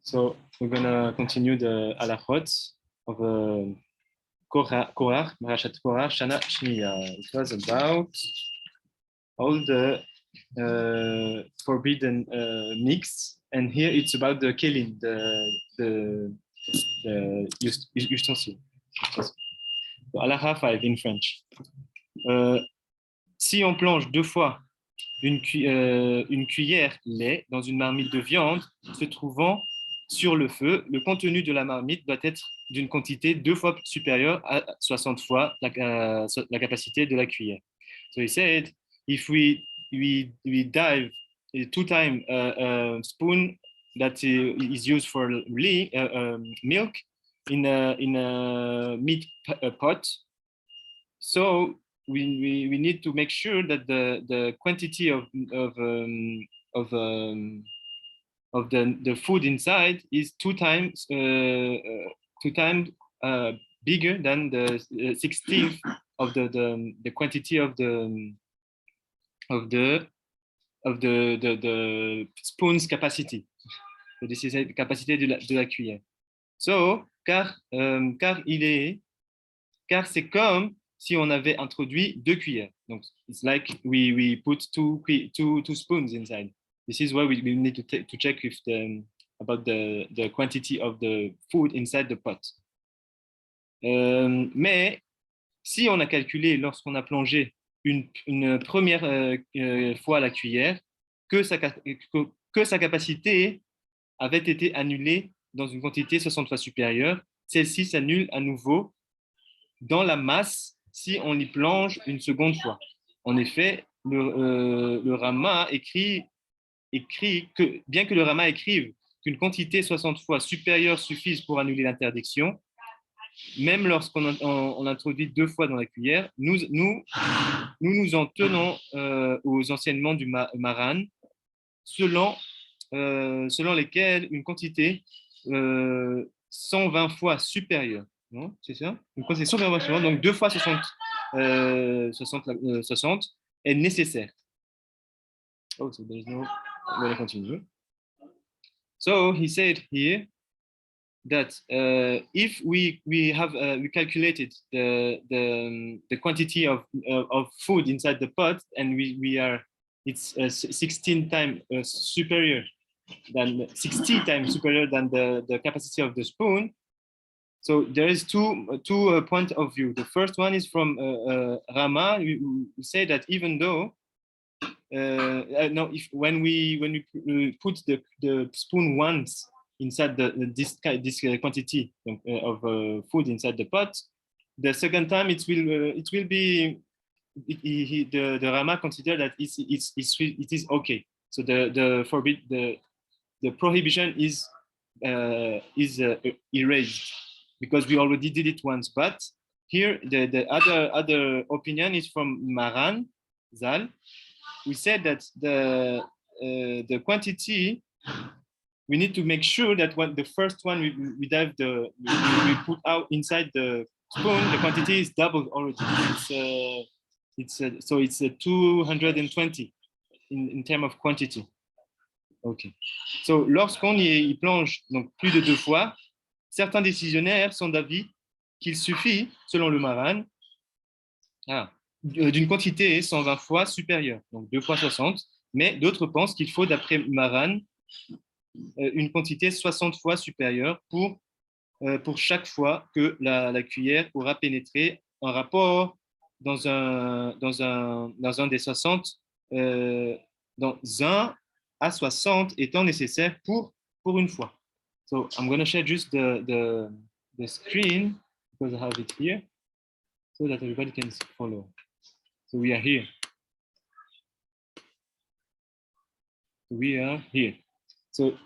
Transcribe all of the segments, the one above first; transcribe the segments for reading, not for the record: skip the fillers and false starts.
So we're gonna continue the halachot of Korah, Parashat Korah, Shana Shniya. It was about all the forbidden mix, and here it's about the kelim, the ustensil. So, halacha 5 in French. Si on plonge 2 fois une cuillère lait dans une marmite de viande se trouvant sur le feu, le contenu de la marmite doit être d'une quantité 2 fois supérieure à 60 fois la capacité de la cuillère. So he said, if we dive 2 times a spoon that is used for milk in a meat pot, so we need to make sure that the quantity of the food inside is 2 times bigger than the 16th of the quantity of the spoon's capacity. So this is the capacité de la cuillère. So car c'est comme si on avait introduit 2 cuillères. Donc, it's like we put two spoons inside. This is why we need to check if about the quantity of the food inside the pot. Mais si on a calculé lorsqu'on a plongé une première fois la cuillère, que sa capacité avait été annulée dans une quantité 60 fois supérieure, celle-ci s'annule à nouveau dans la masse si on y plonge une seconde fois. En effet, le Rama écrit que, bien que le Rama écrive qu'une quantité 60 fois supérieure suffise pour annuler l'interdiction, même lorsqu'on introduit 2 fois dans la cuillère, nous en tenons aux enseignements du Maran, selon lesquels une quantité 120 fois supérieure, non, c'est ça? Une quantité 120 fois supérieure, donc 2 fois 60 est nécessaire. Oh, so there's no. I'm going to continue. So he said here that if we calculated the quantity of food inside the pot, and it's 16 times superior than 60 times superior than the capacity of the spoon. So there is two point of view. The first one is from Rama. We say that even though when we put the spoon once inside this quantity of food inside the pot, the second time it will be the Rama consider that it is okay. So the prohibition is erased because we already did it once. But here the other opinion is from Maran Zal. We said that the quantity, we need to make sure that when the first one we put out inside the spoon, the quantity is doubled already. So it's 220 in terms of quantity. Okay. So lorsqu'on y plonge donc plus de 2 fois, certains décisionnaires sont d'avis qu'il suffit, selon le Maran, d'une quantité 120 fois supérieure, donc 2 fois 60, mais d'autres pensent qu'il faut, d'après Maran, une quantité 60 fois supérieure pour chaque fois que la cuillère aura pénétré en rapport dans un des 60, dans 1 à 60 étant nécessaire pour une fois. So I'm going to share just the screen because I have it here so that everybody can follow. So we are here. So,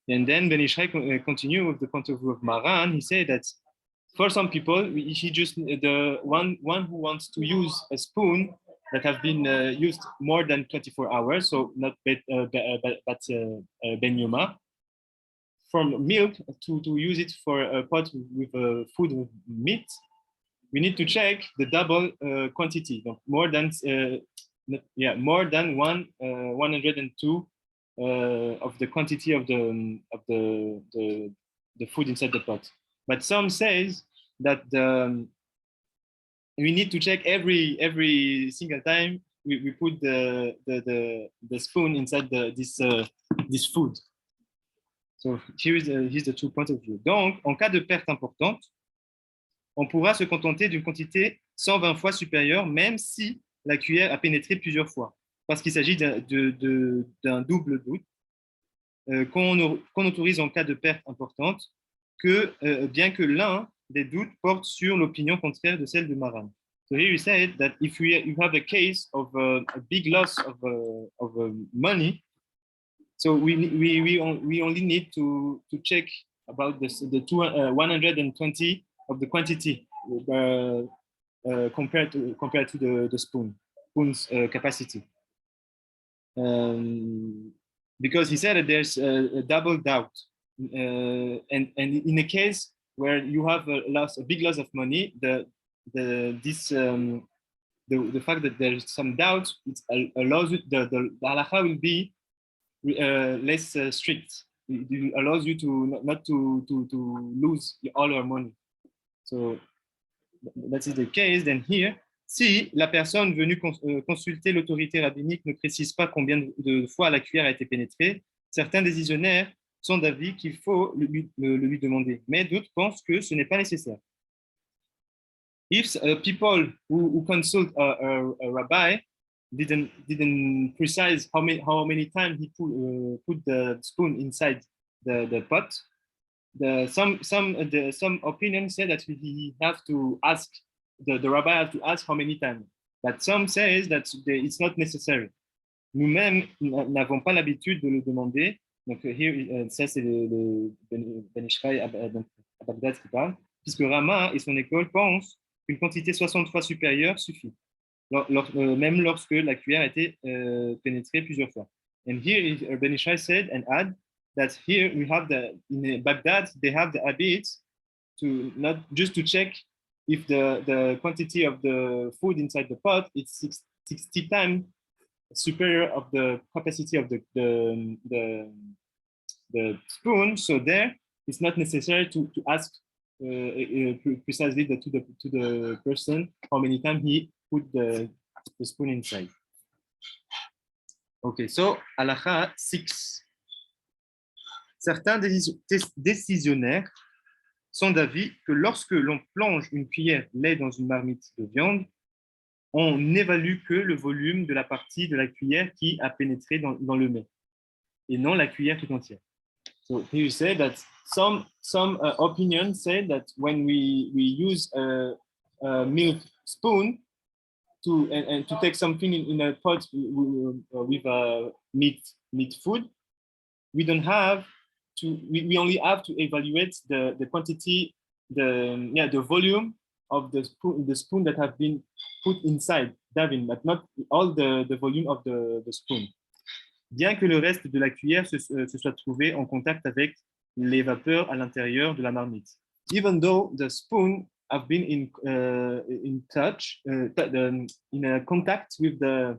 and then Ben Yishai continue with the point of view of Maran. He said that for some people, the one who wants to use a spoon that have been used more than 24 hours, so not Ben Yoma, from milk to use it for a pot with food with meat, we need to check the double quantity, more than 102 of the quantity of the food inside the pot. But some says that we need to check every single time we put the spoon inside this food. So here's the two points of view. Donc, en cas de perte importante, on pourra se contenter d'une quantité 120 fois supérieure, même si la cuillère a pénétré plusieurs fois, parce qu'il s'agit d'un double doute qu'on autorise en cas de perte importante, bien que l'un des doutes porte sur l'opinion contraire de celle de Maran. So here you said that if you have a case of a big loss of money, so we only need to check about the 120 of the quantity compared to the spoon's capacity. Because he said that there's a double doubt, and in a case where you have a big loss of money, the fact that there's some doubt, it allows you, the halacha will be less strict. It allows you to not to lose all your money. So that is the case. Then here, si la personne venue consulter l'autorité rabbinique ne précise pas combien de fois la cuillère a été pénétrée, certains décisionnaires sont d'avis qu'il faut le lui demander, mais d'autres pensent que ce n'est pas nécessaire. If people who consult a rabbi didn't precise how many times he put the spoon inside the pot, some opinions say that he have to ask the rabbi have to ask how many times, but some says that it's not necessary. Nous-mêmes n'avons pas l'habitude de le demander. Donc here, ça c'est le Ben Yishai à Bagdad qui parle, puisque Rama et son école pensent qu'une quantité 60 fois supérieure suffit, même lorsque la cuillère a été pénétrée plusieurs fois. And here Ben Yishai said and add that here we have in Baghdad they have the habit to not just to check if the quantity of the food inside the pot is 60 times superior of the capacity of the spoon. So there it's not necessary to ask precisely to the person how many times he put the spoon inside. Okay, so halakha 6. Certains décisionnaires sont d'avis que lorsque l'on plonge une cuillère lait dans une marmite de viande, on n'évalue que le volume de la partie de la cuillère qui a pénétré dans le mets, et non la cuillère tout entière. So here you say that some opinions say that when we use a milk spoon to take something in a pot with meat food, we don't have to. We only have to evaluate the quantity, the volume of the spoon that have been put inside, Davin, but not all the volume of the spoon. Bien que le reste de la cuillère se soit trouvé en contact avec les vapeurs à l'intérieur de la marmite. Even though the spoon have been in touch, in a contact with the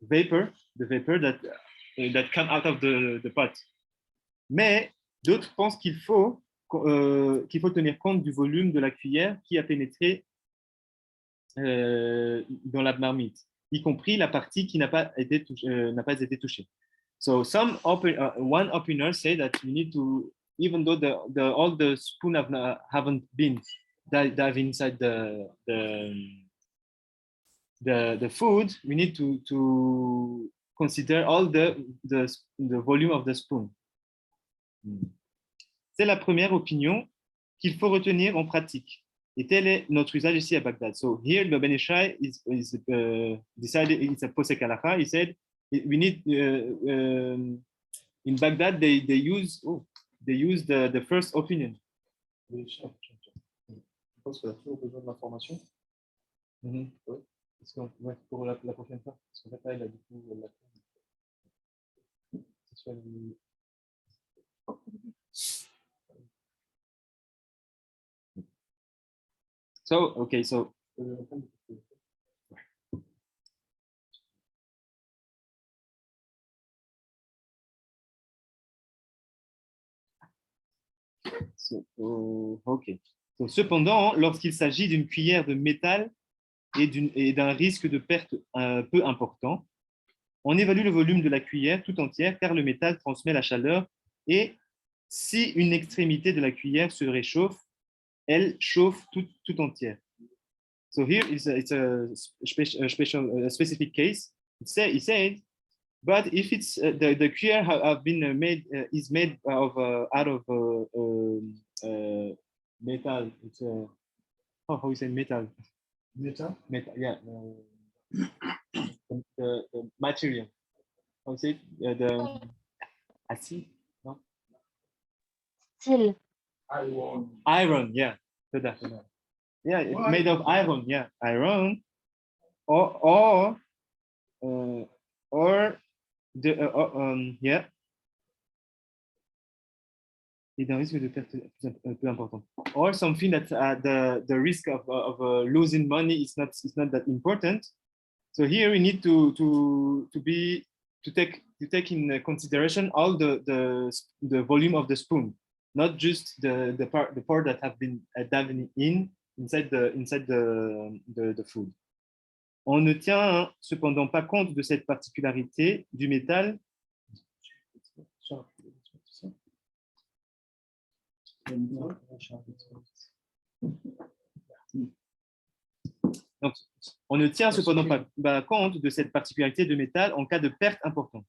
vapor that come out of the pot. Mais d'autres pensent qu'il faut tenir compte du volume de la cuillère qui a pénétré dans la marmite, y compris la partie qui n'a pas été touchée. So one opinion say that you need to, even though all the spoon haven't been dive inside the food, we need to consider all the volume of the spoon. C'est la première opinion qu'il faut retenir en pratique. Et tel est notre usage ici à Bagdad. So here, the Ben Yishai is decided, it's a posek halakha. He said we need in Baghdad they use the first opinion. Je pense qu'il y a toujours besoin de l'information. Oui. Pour la prochaine fois. Parce qu'en fait là, il a du coup So, okay, so Ok. So, cependant, lorsqu'il s'agit d'une cuillère de métal et d'un risque de perte peu important, on évalue le volume de la cuillère tout entière car le métal transmet la chaleur et si une extrémité de la cuillère se réchauffe, elle chauffe tout entière. So here it's a specific case. It says, but if it's the cuillère have been made is made of out of metal. It's how you say metal? Metal. Metal. Yeah. The material. How you say the acid? No. Steel. Iron. Yeah. Yeah, it's made of iron. Yeah, iron or uh, or the yeah. Et d'un risque de perte peu important. Or something that the risk of losing money is not that important. So here we need to take in consideration all the volume of the spoon, not just the part that have been diving inside the food. On ne tient cependant pas compte de cette particularité du métal. Donc, on ne tient cependant pas compte de cette particularité de métal en cas de perte importante.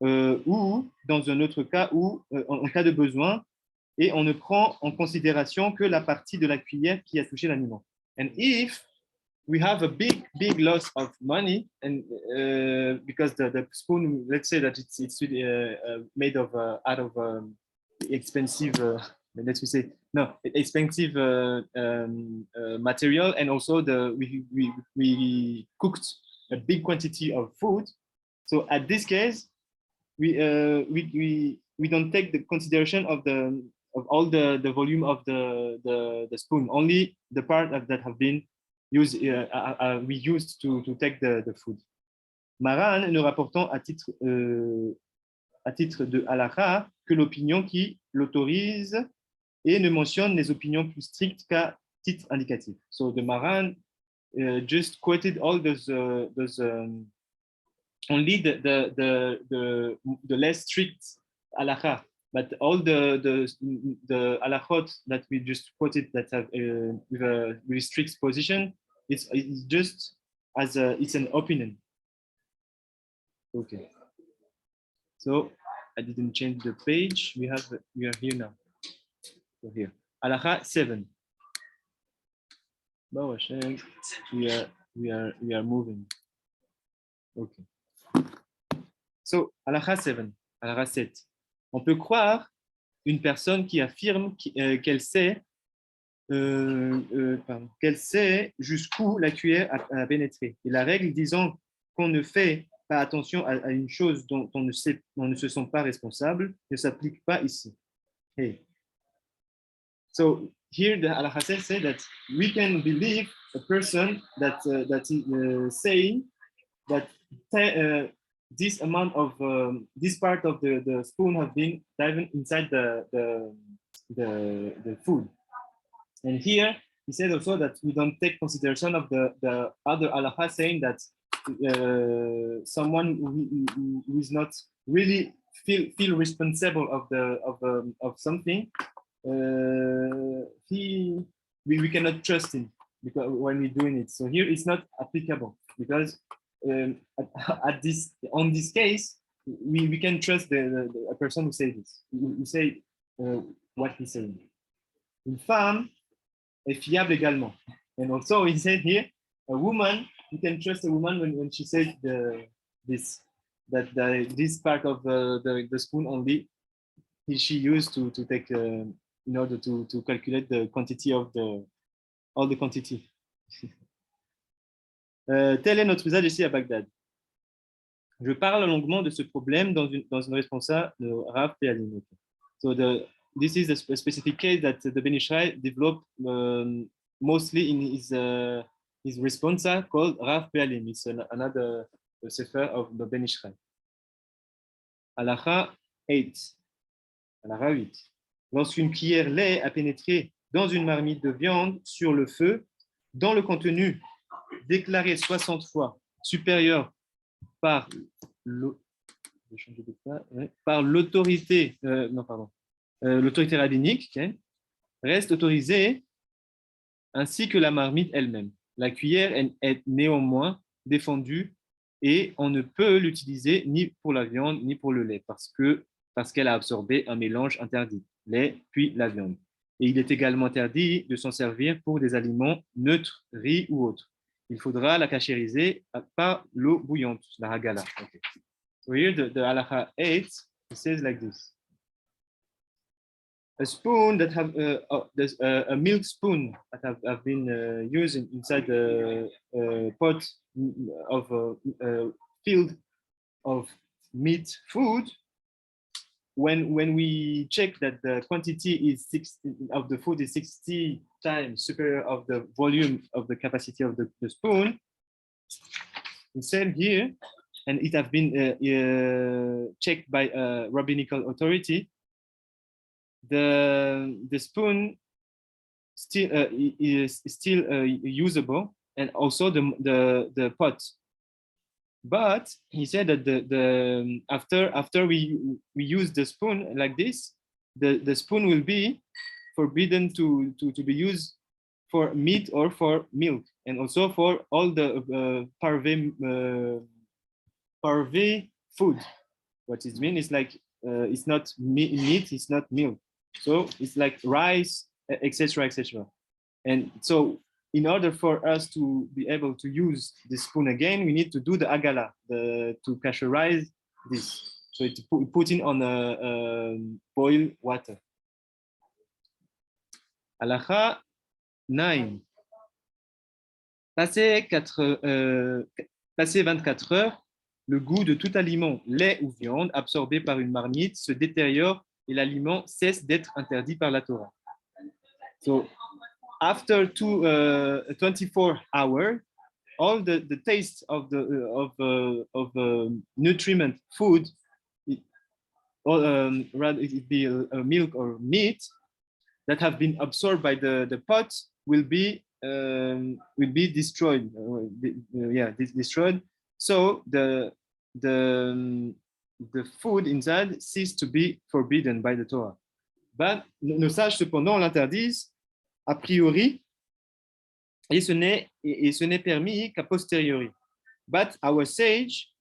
Ou dans un autre cas en cas de besoin, et on ne prend en considération que la partie de la cuillère qui a touché l'aliment. And if we have a big loss of money, and because the spoon, let's say that it's made of out of expensive, let's say no expensive material, and also we cooked a big quantity of food. So at this case, we don't take the consideration of all the volume of the spoon, only the part that have been used we used to take the food. Maran ne rapportant à titre de halakha que l'opinion qui l'autorise et ne mentionne les opinions plus strictes qu'à titre indicatif. So the Maran just quoted all those only the less strict halakha, but all the halakhot that we just quoted that have with a very strict position, it's just as it's an opinion. Okay. So I didn't change the page. We are here now. So here, halakha 7. We are moving. Okay. So, halakha 7, halakha 7. On peut croire une personne qui affirme qu'elle sait jusqu'où la cuillère a pénétré. Et la règle disant qu'on ne fait pas attention à une chose dont on ne se sent pas responsable ne s'applique pas ici. Hey. So here the halakha say that we can believe a person that is saying that this amount of this part of the spoon have been diving inside the food. And here he said also that we don't take consideration of the other halakha saying that someone who is not really feel responsible of something, we cannot trust him because when we're doing it. So here it's not applicable because on this case we can trust a person who say this, who say what he's saying. Une femme est fiable également. And also he said here, a woman, you can trust a woman when she says this part of the spoon only she used to take in order to calculate the quantity of all the quantity. Tel est notre usage ici à Bagdad. Je parle longuement de ce problème dans une responsa de Rav Pealim. So this is a specific case that the Ben Yishai developed mostly in his responsa called Rav Pealim. It's another sefer of the Ben Yishai. Halakha 8. Halakha 8. lorsqu'une cuillère lait a pénétré dans une marmite de viande sur le feu, dans le contenu déclaré 60 fois supérieur par l'autorité, l'autorité rabbinique, okay, reste autorisée ainsi que la marmite elle-même. La cuillère est néanmoins défendue et on ne peut l'utiliser ni pour la viande ni pour le lait parce qu'elle a absorbé un mélange interdit, lait puis la viande. Et il est également interdit de s'en servir pour des aliments neutres, riz ou autres. Il faudra la cachériser par l'eau bouillante, la hagala. Okay. So here the halacha 8, it says like this. A spoon that a milk spoon that have been used inside the pot of field of meat food. When we check that the quantity is of the food is 60 times superior of the volume of the capacity of the spoon, it's said here, and it has been checked by a rabbinical authority. The spoon is still usable, and also the pot. But he said that after we use the spoon like this, the spoon will be forbidden to be used for meat or for milk, and also for all the parve food. What it means is like it's not meat, it's not milk. So it's like rice, etc., etc. And so in order for us to be able to use the spoon again, we need to do the agala, to kasherize this. So it's putting on a boiled water. Halacha 9. Passé 24 heures, le goût de tout aliment, lait ou viande, absorbé par une marmite, se détériore et l'aliment cesse d'être interdit par la Torah. So, after 24 hours, all the taste of nutriment food, rather it be a milk or meat that have been absorbed by the pot will be destroyed. Destroyed. So the food inside ceased to be forbidden by the Torah. But nos sages cependant l'interdisent a priori, et ce n'est permis qu'à posteriori. But our sage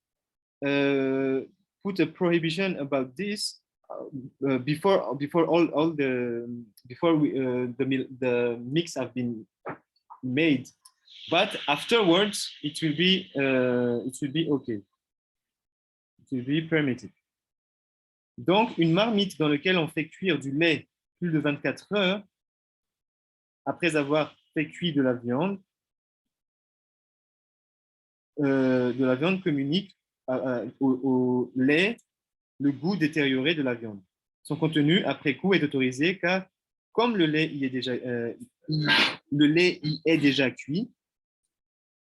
put a prohibition about this before the mix have been made. But afterwards, it will be okay. It will be permitted. Donc, une marmite dans laquelle on fait cuire du lait plus de 24 heures, après avoir fait cuire de la viande communique au lait le goût détérioré de la viande. Son contenu, après coup, est autorisé car, comme le lait y est déjà cuit,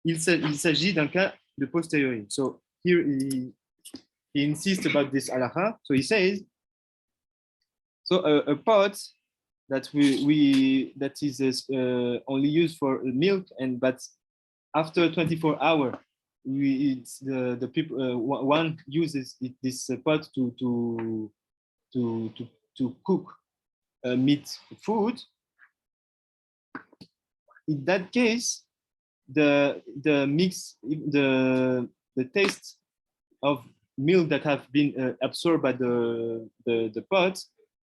il s'agit d'un cas de posteriori. So here he insists about this halacha. So he says, so a pot that that is only used for milk, but after 24 hours, the people one uses this pot to cook meat food. In that case, the taste of milk that have been absorbed by the pot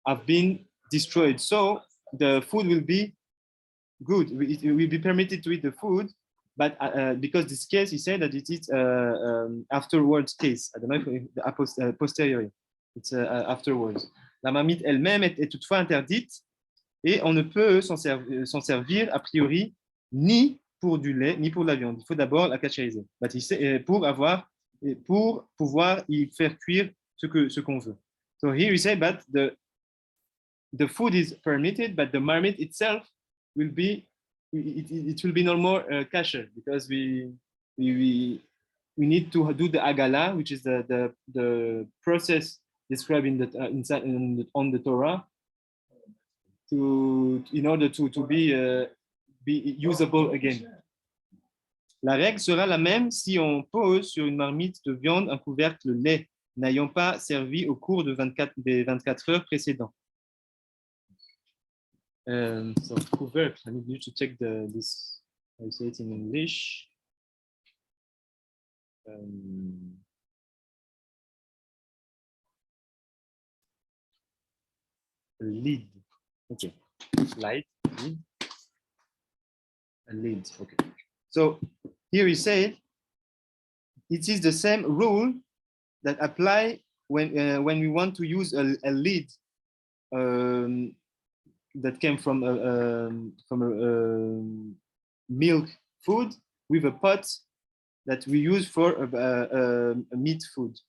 have been destroyed. So the food will be good. It will be permitted to eat the food, but because this case, he said that it is afterwards case. I don't know if the posteriori. It's afterwards. La marmite elle-même est toutefois interdite et on ne peut s'en servir a priori ni pour du lait ni pour de la viande. Il faut d'abord la cachériser. Pour pouvoir y faire cuire ce qu'on veut. So here we say that the food is permitted, but the marmite itself will be no more kosher because we need to do the agala, which is the process described on the Torah, in order to be usable again. La règle sera la même si on pose sur une marmite de viande un couvercle lait n'ayant pas servi au cours des 24 heures précédentes. So couvercle, I need you to check this. I say it in English. Lid. Okay. Light. Lid. A lid. Okay. So here he said it is the same rule that apply when we want to use a lid that came from a milk food with a pot that we use for a meat food.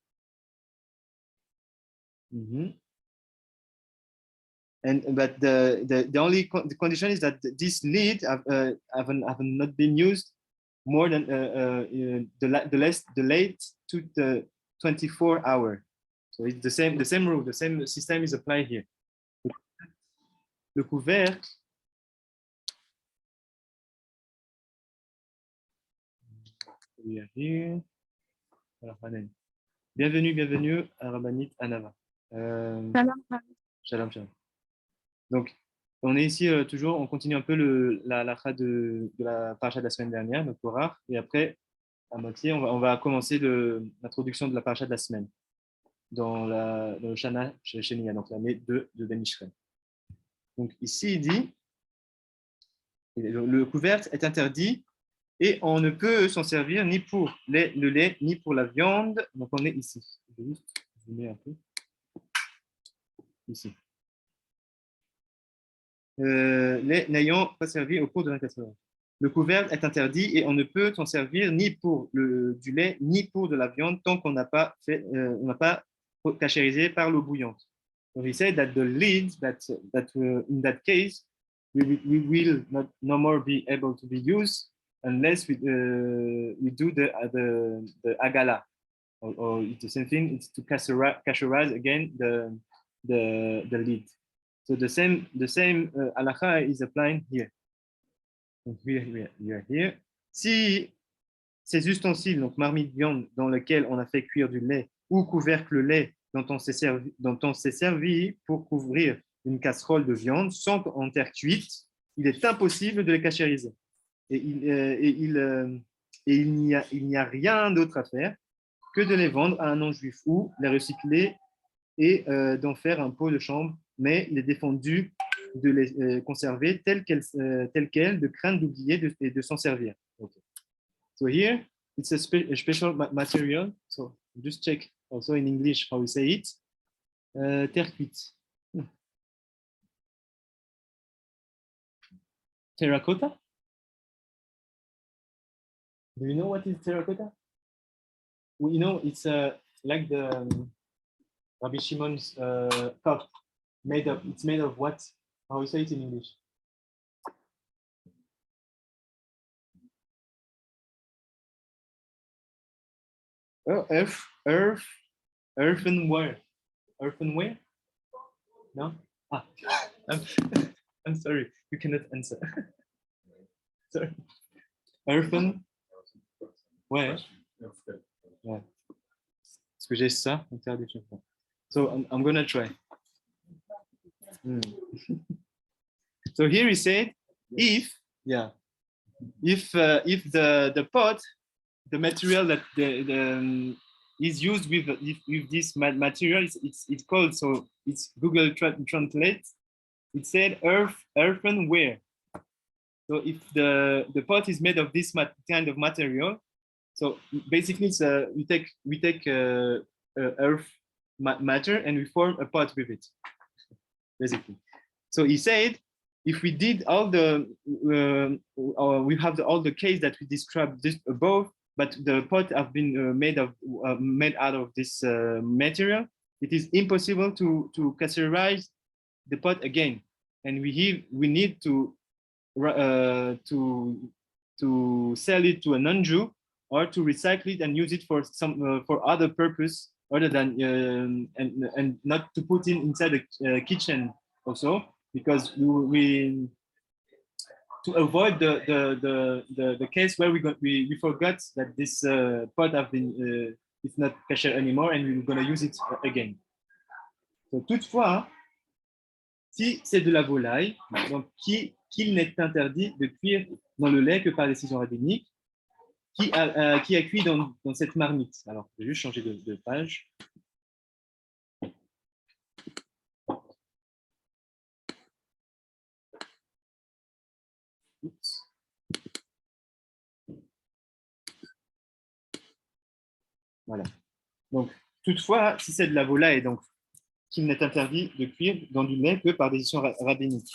But the only the condition is that this lid have not been used more than the late to the 24 hour. So it's the same rule, the same system is applied here. Le couvercle. We are here. Bienvenue à Rabbanit Anava. Shalom. Donc, on est ici toujours, on continue un peu la la paracha de la semaine dernière, le Korah, et après, à moitié, on va commencer l'introduction de la paracha de la semaine dans le Shana Shemiya, donc l'année 2 de Ben Ishraï. Donc ici, il dit, le couvercle est interdit et on ne peut s'en servir ni pour le lait, ni pour la viande. Donc on est ici. Je vais juste zoomer un peu. Ici. Lait n'ayant pas servi au cours de 24 heures. Le couvercle est interdit et on ne peut s'en servir ni pour du lait, ni pour de la viande tant qu'on n'a pas cachérisé par l'eau bouillante. So he said that the lid, in that case, we will no more be able to be used unless we do the agala, or it's the same thing. It's to kasherize again the lid. So the same halacha is applying here. Donc we are here. Si ces ustensiles, donc marmite viande dans lequel on a fait cuire du lait ou couvercle lait dont on s'est servi pour couvrir une casserole de viande sont en terre cuite, il est impossible de les cachériser. Et il n'y a rien d'autre à faire que de les vendre à un non-juif ou les recycler et d'en faire un pot de chambre, mais il est défendu de les conserver telles quelles, de crainte d'oublier de s'en servir. Okay. So here, it's a special material. So just check also in English how we say it. Terre cuite. Terracotta? Do you know what is terracotta? Well, you know, it's like the Rabbi Shimon's cup. It's made of what? How we say it in English? Oh, earthenware. Earthenware? No? Ah, I'm sorry, you cannot answer. Sorry. Earthenware. Ouais. Est-ce que j'ai ça? So I'm gonna try. So here he said, if the pot, the material that is used with this material, it's called, so it's Google Translate. It said earthenware. So if the pot is made of this kind of material, so basically it's we take earth matter and we form a pot with it, basically. So he said, if we did all we have all the case that we described this above, but the pot have been made out of this material, it is impossible to categorize the pot again, and we need to sell it to a non-Jew or to recycle it and use it for for other purpose other than and not to put it inside the kitchen also, because we to avoid the case where we forgot that this pot have been it's not kasher anymore and we're going to use it again. So, toutefois, si c'est de la volaille, donc qu'il n'est interdit de cuire dans le lait que par décision rabbinique, qui a cuit dans cette marmite. Alors, je vais juste changer de page. Oups. Voilà. Donc, toutefois, si c'est de la volaille, donc qu'il n'est interdit de cuire dans du lait que par décision rabbinique.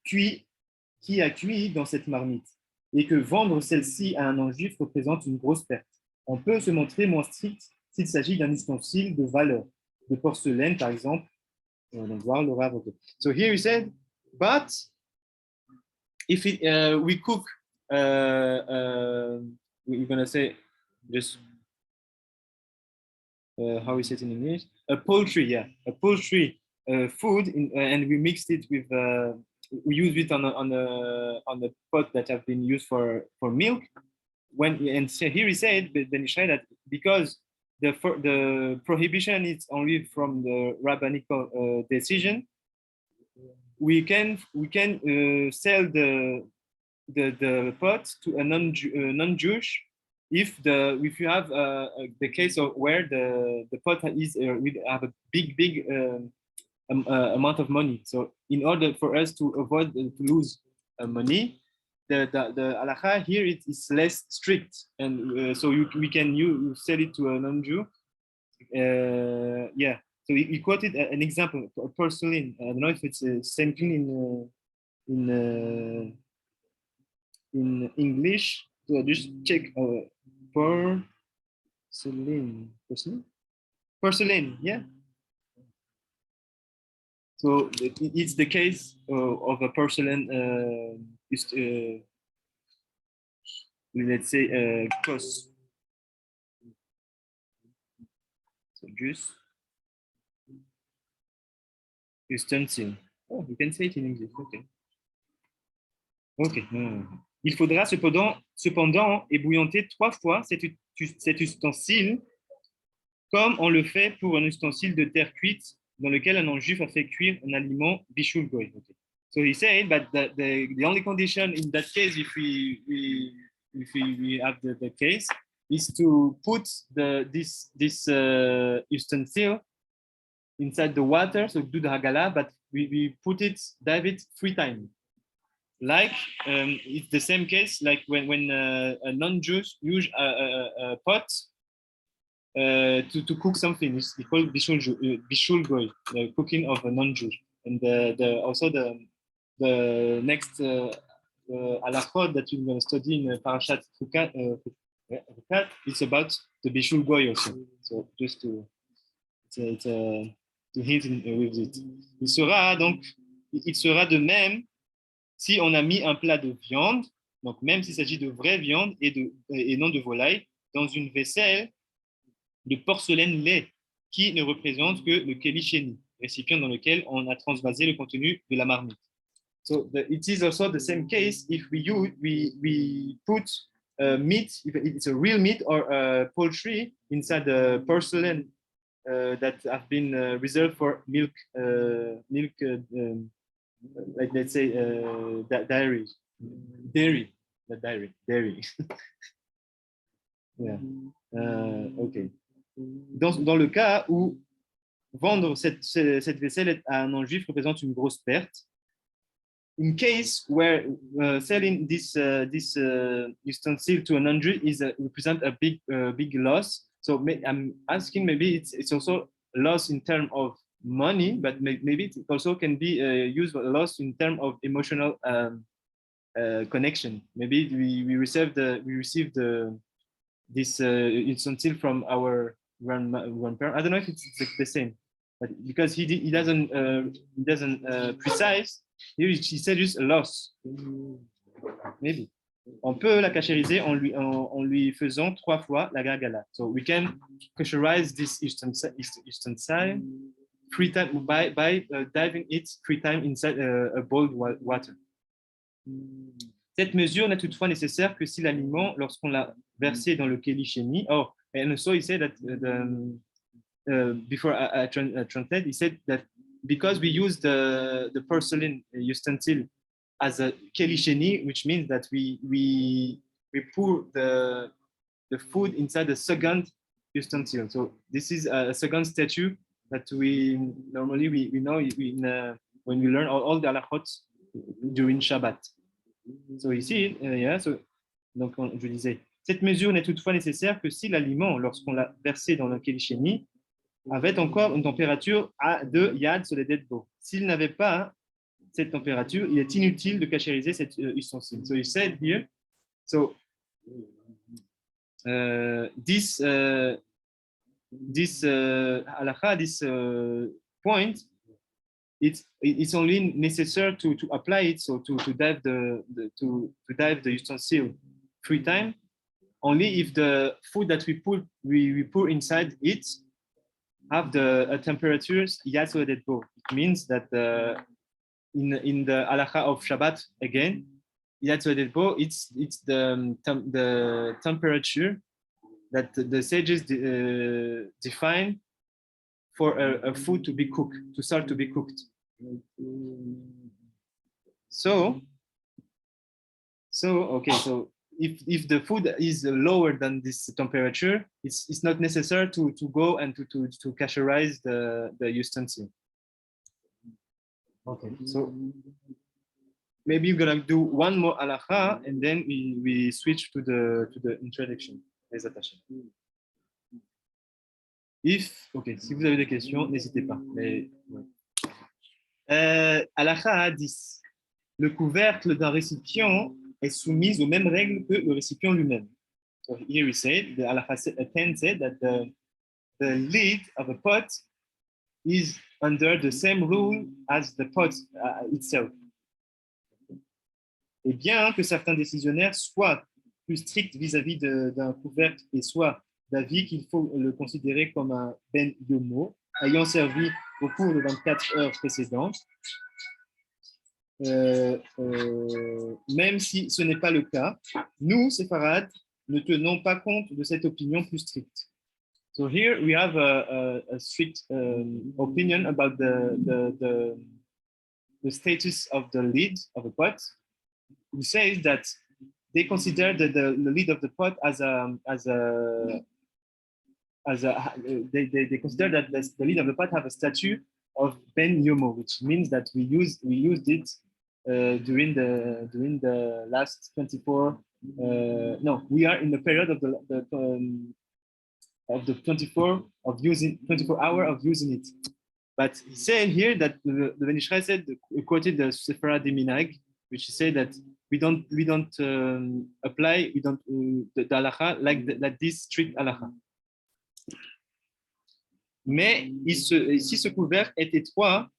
Qui a cuit dans cette marmite et que vendre celle-ci à un non-juif représente une grosse perte. On peut se montrer moins strict s'il s'agit d'un ustensile de valeur, de porcelaine par exemple. Donc, voir le Rav. So here he said, but if we cook, we're going to say just how is it in English? A poultry food, and we mixed it with, we use it on a pot that have been used for milk. And so here he said, Ben Yishai, that because the prohibition is only from the rabbinical decision, we can sell the pot to a non-Jewish if you have the case of where the pot is we have a big amount of money. So in order for us to avoid to lose money, the halakha here is less strict, and so we can sell it to a non-Jew. Yeah. So he quoted an example, porcelain. I don't know if it's the same thing in English. So just check porcelain, yeah. So it's the case of a porcelain, let's say, cost. So just ustensil. Oh, you can say it in English. Okay. Okay. Il faudra cependant ébouillanter 3 fois cet ustensile, comme on le fait pour un ustensile de terre cuite dans lequel un non-juif a fait cuire un aliment bishul goy. Okay. So he said, but the only condition in that case, if we have the case, is to put this utensil inside the water, so do the hagala, but we dive it 3 times. Like it's the same case like when a non-Jews use a pot to cook something. It's called bishul goy, the cooking of a non-Jew. And also the next halachot that you're going to study in Parashat Chukat, it's about the bishul goy also. So just to hint with it. Il sera de même si on a mis un plat de viande, donc même s'il s'agit de vraie viande et non de volaille, dans une vaisselle de porcelaine lait qui ne représente que le keli, récipient dans lequel on a transvasé le contenu de la marmite. So it is also the same case if we put meat, if it's a real meat or a poultry, inside the porcelain that have been reserved for milk, like let's say dairy. Yeah. Okay. Dans le cas où vendre cette vaisselle à un non-juif représente une grosse perte, in case where selling this utensil to a non-Jew represent a big loss. So I'm asking, maybe it's also loss in terms of money, but maybe it also can be used a loss in terms of emotional connection. Maybe we received this utensil from our grandparent. I don't know if it's the same, but because he doesn't precise. Here he said just a loss. Maybe. On peut la cachériser en lui faisant 3 fois la gargala. So we can kasherize this utensil 3 times by diving it 3 times inside a boiled water. Cette mesure n'est toutefois nécessaire que si l'aliment, lorsqu'on l'a versé dans le keli sheni. Oh, and so he said that before I translate, he said that because we use the porcelain utensil as a keli sheni, which means that we pour the food inside the second utensil. So this is a second statue that we normally we know when we learn all the halachot during Shabbat. So ici, donc je disais, cette mesure n'est toutefois nécessaire que si l'aliment, lorsqu'on l'a versé dans le keli sheni, avait encore une température de yad sur les deadbo. S'il n'avait pas cette température, il est inutile de cachériser cet ustensile. So he said here, so this halakha, this point, it's only necessary to apply it, so to dive the utensil 3 times, only if the food that we pour inside it have the temperatures yad soledet bo. It means that in the halakha of Shabbat again, yad soledet bo, it's the temperature that the sages define for a food to be cooked, to start to be cooked. So if the food is lower than this temperature, it's not necessary to go and to kasherize the utensil. Okay, so maybe we're gonna do one more halakha and then we switch to the introduction. Les attachés. Si vous avez des questions, n'hésitez pas. Mais, ouais. Halakha 10. Le couvercle d'un récipient est soumis aux mêmes règles que le récipient lui-même. So here we say, the halakha 10 said that the lid of a pot is under the same rule as the pot itself. Et bien que certains décisionnaires soient plus stricts vis-à-vis d'un couvercle et soit d'avis qu'il faut le considérer comme un ben yomo, ayant servi au cours de 24 heures précédentes, même si ce n'est pas le cas, nous, séfarades, ne tenons pas compte de cette opinion plus stricte. So here we have a strict opinion about the status of the lid of a pot, who says that they consider the lid of the pot they consider that the lid of the pot have a statue of ben yomo, which means that we used it during the last 24. No, we are in the period of the 24 hour of using it. But he said here that the Ben Yishai said, quoted the Sephora de Minag, which said that we don't apply the halakha like this strict halakha. Mais si ce couvercle est étroit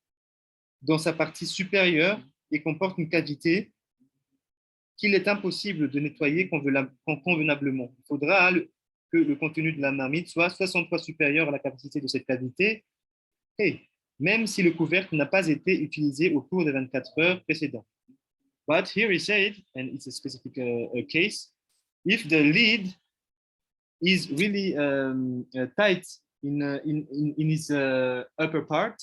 dans sa partie supérieure et comporte une cavité qu'il est impossible de nettoyer convenablement, il faudra que le contenu de la marmite soit 63 supérieur à la capacité de cette cavité, et même si le couvercle n'a pas été utilisé au cours des 24 heures précédentes. But here he said, and it's a specific case, if the lid is really tight in its upper part,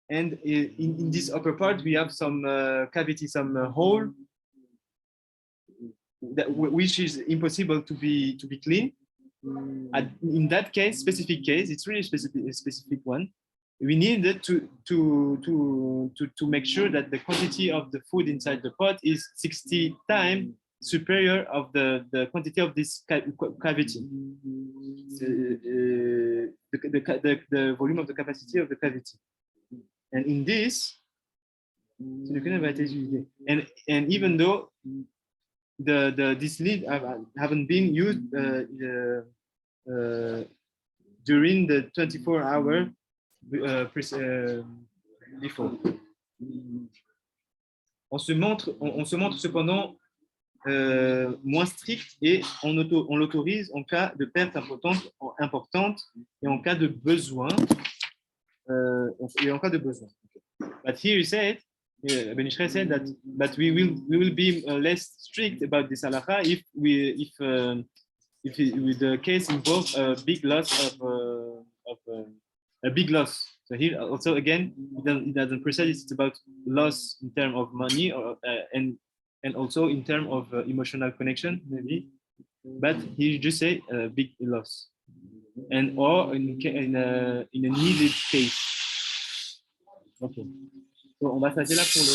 and in this upper part we have some cavity, some hole, which is impossible to be clean. In that case, specific case, it's really a specific one. We needed to make sure that the quantity of the food inside the pot is 60 times superior of the quantity of this cavity, the volume of the capacity of the cavity. And in this, and even though this lid haven't been used during the 24 hours before. On se montre cependant moins strict et on l'autorise en cas de perte importante et en cas de besoin il y a en cas de besoin. Okay. But here he said, Ben Ishraï said that but we will be less strict about this halakha if the case involves a big loss of a big loss. So here also again, it doesn't precise it's about loss in terms of money and also in terms of emotional connection maybe, but he just say a big loss and or in a needed case. Ok. So, on va s'arrêter là pour le.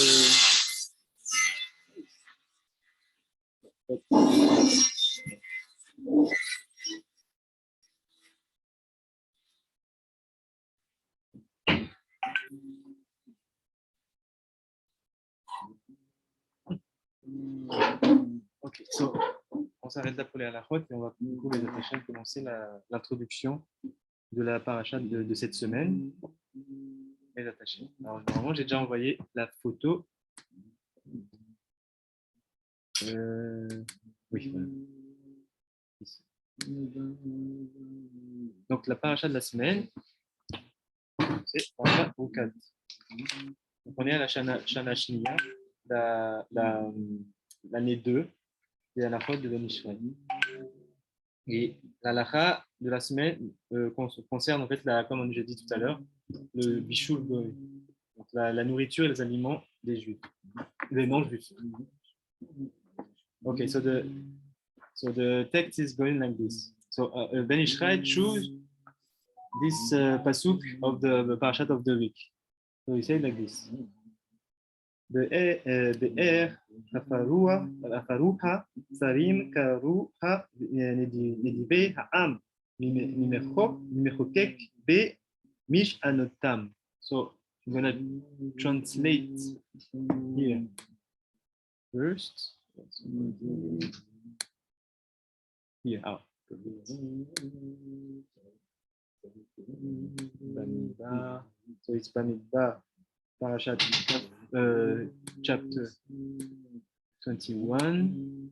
Ok, so, on s'arrête là pour les halachot et on va du coup les prochaine commencer l'introduction de la paracha de cette semaine. Les attachés. Alors normalement j'ai déjà envoyé la photo. Oui, voilà. Ici. Donc la paracha de la semaine, c'est paracha au 4. Donc on est à la Shana Shniya, l'année 2 de la faute de Ben Ishraï. Et la lacha de la semaine concerne en fait, comme on a déjà dit tout à l'heure, le bishul goy, donc la nourriture et les aliments des juifs, des non-juifs. Okay, so the text is going like this. So Ben Ishraï choose this pasuk of the parashat of the week. So he said like this. באר הפרוחה שרים קרוחה נדיבי העם ממחוקק במשענותם. So I'm going to translate here first. Here, out. So it's Bamidbar, Parashat chapter 21,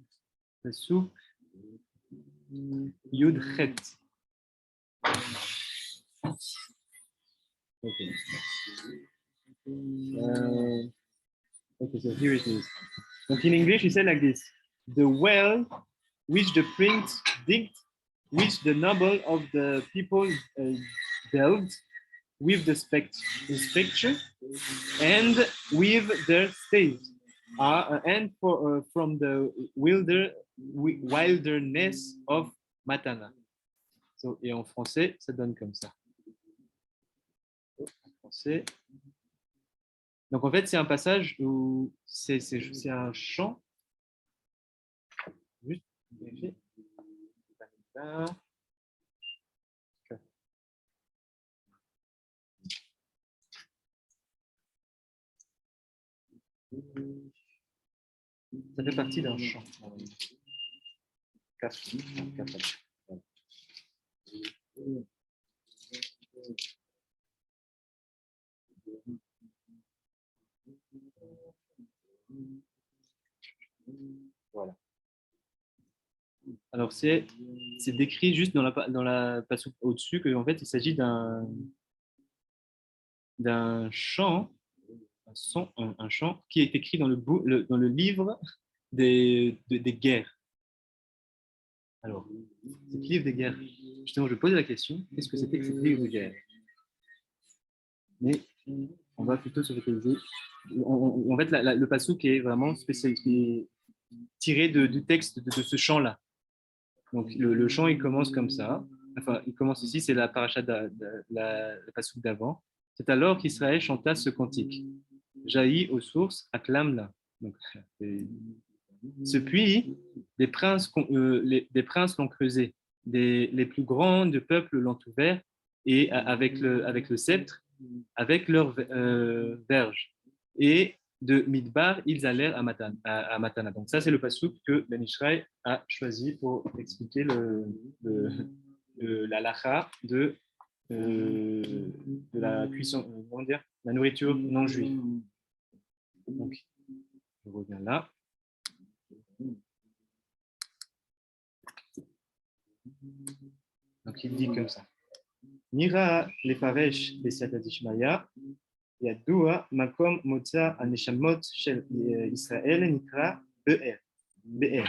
Pasuk Yud Chet. Okay. Okay, so here it is. Donc in English, he said like this: the well which the prince digged, which the noble of the people delved, with the spectre and with their staves, and from the wilderness of Matana. So, et en français, ça donne comme ça. En français. Donc en fait, c'est un passage où c'est un chant. Juste vérifier. Ça fait partie d'un chant. Voilà. Alors c'est décrit juste dans la passage au-dessus qu'en fait il s'agit d'un chant, un chant qui est écrit dans le livre des guerres. Alors, cet livre des guerres, justement, je pose la question, qu'est-ce que c'était que ce livre de guerre? Mais on va plutôt se focaliser. En fait, le passouk est vraiment spécial, qui est tiré du texte de ce chant-là. Donc, le chant, il commence comme ça. Enfin, il commence ici, c'est la paracha le passouk d'avant. C'est alors qu'Israël chanta ce cantique. Jaillit aux sources, acclame-la. Donc, ce puits, des princes l'ont creusé, les plus grands de peuple l'ont ouvert, et avec le sceptre, avec leurs verges. Et de Midbar, ils allèrent à Matana. Donc ça, c'est le passouk que Ben Ishraï a choisi pour expliquer la lacha de la cuisson, comment dire, la nourriture non juive. Donc, je reviens là. Donc il dit comme ça. Nira lefaresh besiata dishmaya, yadua makom motza aneshamot shel Israël nikra be'er. Be'er.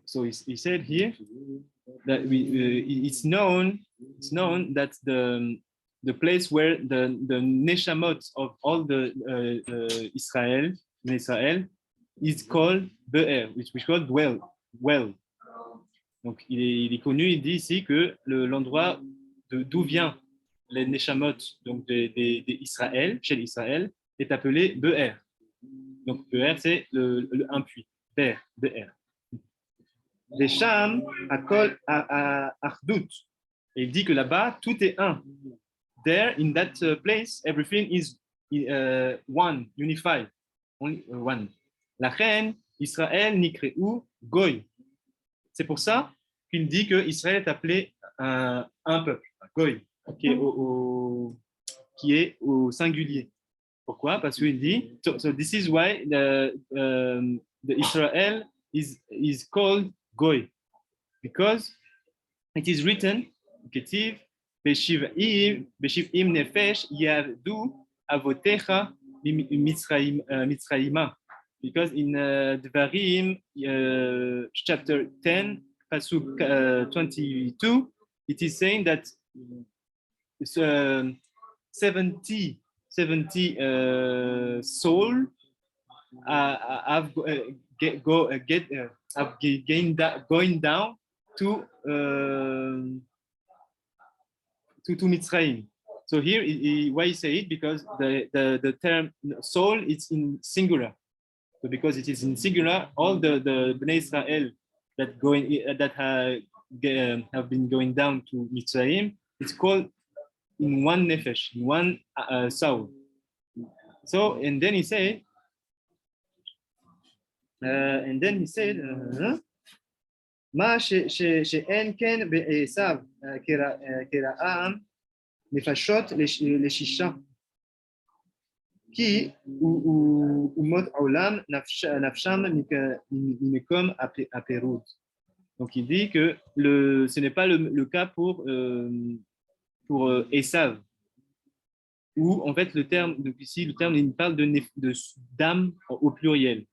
So he said here that it's known that the place where the neshamot of all the Israel is called Be'er, which is called well. Donc il est connu, il dit ici que l'endroit d'où vient les neshamot donc d'Israël, chez l'Israël, est appelé Be'er. Donc Be'er c'est un puits, Be'er. Les Sham à Ardout. Et il dit que là-bas, tout est un. There, in that place, everything is one, unified. Only one. La reine, Israël, Nikreu, Goy. C'est pour ça qu'il dit que Israël est appelé un peuple, Goy, qui est au singulier. Pourquoi? Parce qu'il dit, so this is why the Israel is called Goy, because it is written, Ketiv, Beshiv'im nefesh yardu avotecha mitzrayima. Because in Dvarim, chapter 10, pasuk 22, it is saying that 70 souls have going down to Mitzrayim. So here, why you say it? Because the term soul is in singular. So because it is in singular, all the Bnei Israel that have been going down to Mitzrayim, it's called in one nefesh, in one soul. So and then he said. מה שאין כן בעשיו כרעם נפשות לשישה כי אומות עולם נפשם ממקום הפירוד. Donc il dit que ce n'est pas le cas pour Esav, où en fait le terme, donc ici le terme il parle d'âme au pluriel.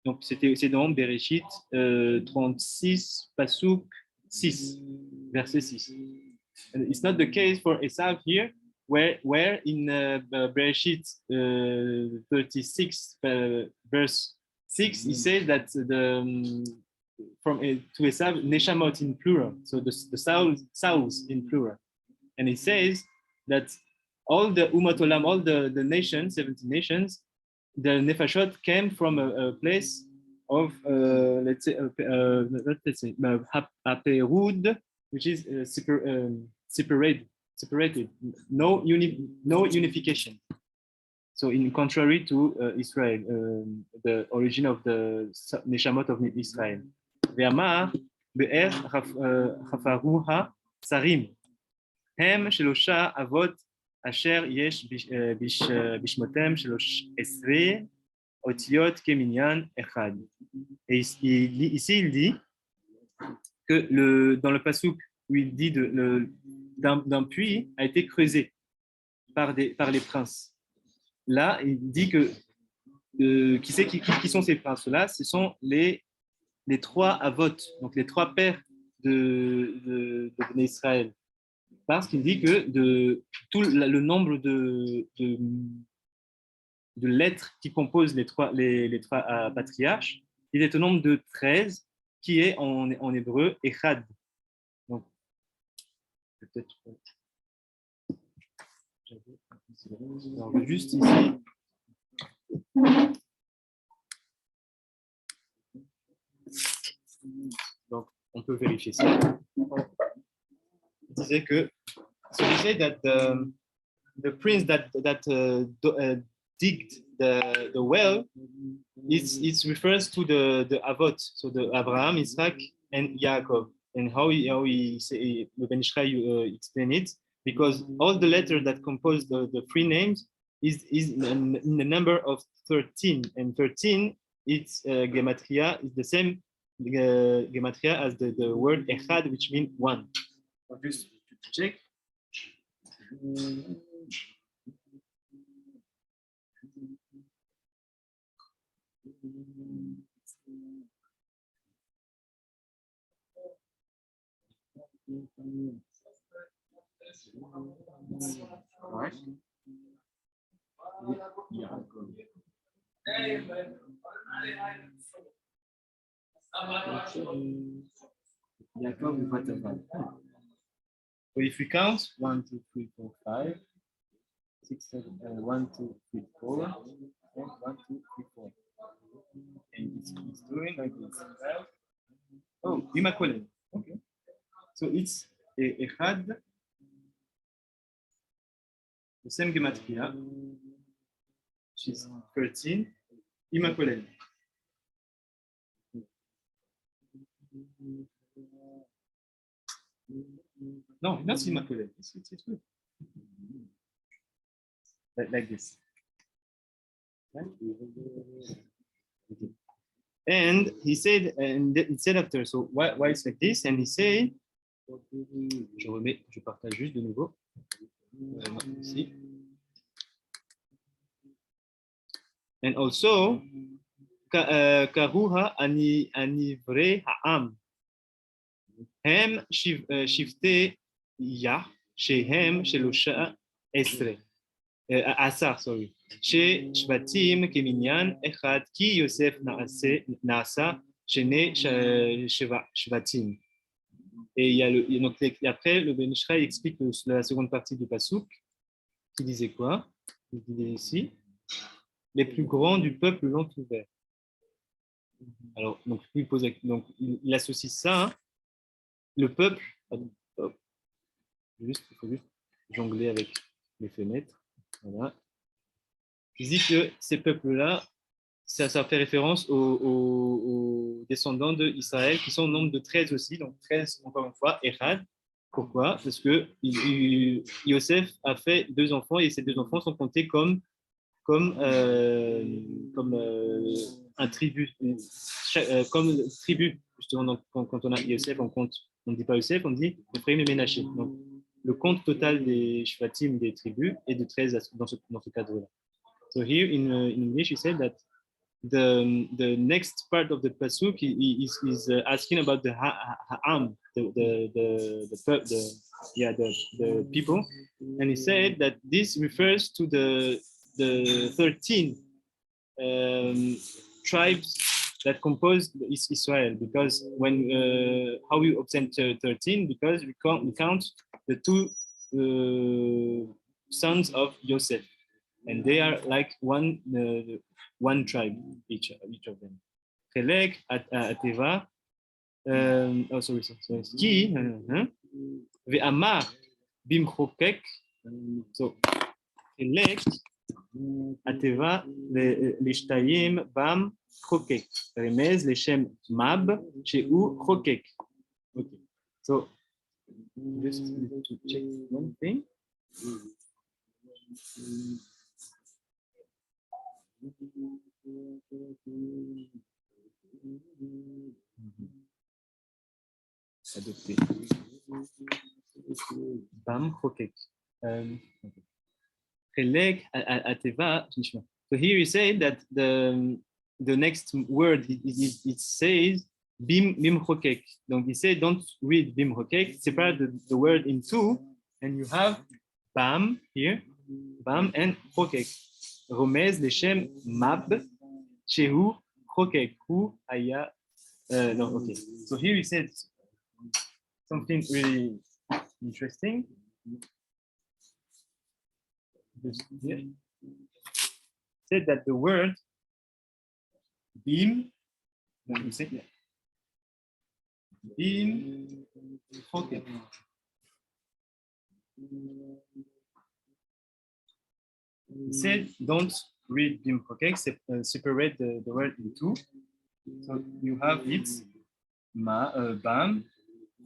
Donc, c'est dans Bereshit 36, Pasuk 6, verset 6. And it's not the case for Esav here, where in Bereshit 36, verse 6, he says that to Esav, Neshamot in plural, so the souls in plural. And he says that all the Umat Olam, all the nations, 70 nations, the nefashot came from a place of let's say Haperud, which is separated, no unification. So in contrary to Israel, the origin of the neshamot of Israel. Ve'amar be'er chafaruha sarim hem shelosha avot Asher yesh bishmotem shelosh esre otiot keminyan echad. Et ici, il dit que dans le pasuk où il dit d'un puits a été creusé par les princes. Là, il dit que qui sont ces princes-là? Ce sont les trois avot, donc les trois pères de Israël. Parce qu'il dit que tout le nombre de lettres qui composent les trois patriarches, il est au nombre de 13, qui est en hébreu Echad. Donc, peut-être. Alors, juste ici. Donc, on peut vérifier ça. Il disait que so he said that the prince that digged the well it refers to the avot, so the Abraham, Isaac, and Yaakov, and how he say the Ben Yishai explain it, because all the letters that compose the three names is in the number of 13, and 13 it's gematria is the same gematria as the word echad, which means one. Just to check. Right. So if we count 1, 2, 3, 4, 5, 6, 7, 1, 2, 3, 4, and 1, 2, 3, 4. And it's doing like this. Oh, immaculate. Okay. So it's a had the same gematria, which is 13, immaculate. No, not immaculate. It's good. Like this. And he said, and it said after, so why it's like this? And he said, je partage juste de nouveau. Ici. And also, Karuha anivre ha'am. Hem shifte yah, shehem shelosha esre. Asar, sorry. She Shvatim Keminyan Echad Ki Yosef Naasa Shene Shvatim. Et il y a donc après le Ben Ishraï explique la seconde partie du Passouk qui disait quoi? Il disait ici les plus grands du peuple l'ont ouvert. Alors donc il associe ça, hein, le peuple. Il faut juste jongler avec les fenêtres. Voilà. Il dit que ces peuples-là, ça fait référence aux descendants d'Israël qui sont au nombre de 13 aussi, donc 13 encore une fois, Echad. Pourquoi? Parce que Yosef a fait 2 enfants et ces 2 enfants sont comptés comme un tribu, comme tribu. Justement, donc, quand on a Yosef, on ne dit pas Yosef, on dit Ephraim et Ménaché. Donc, le compte total des Shvatim des tribus est de 13 dans ce cadre-là. So here in English, he said that the next part of the pasuk is asking about the ha'am, the people, and he said that this refers to the 13 tribes that compose Israel. Because when how we obtain 13, because we count the 2 sons of Joseph. And they are like one tribe, each of them. Chelek ateva, sorry. Ki ve'amar bimchokek. So Chelek ateva lishtayim bam chokek. Remez leshem mab shehu chokek. Okay. So just to check one thing. Adopté. Bam chokek. Ateva. So here he said that the next word it says bim chokek. Donc he said don't read bim chokek. Separate the word in 2, and you have bam here, bam and chokek. Romez leshem mab shehu chokek hu aya. No, okay. So here he said something really interesting. Here. Said that the word bim, chokek. He said, don't read bim chokek, separate the word in 2. So you have it, bam,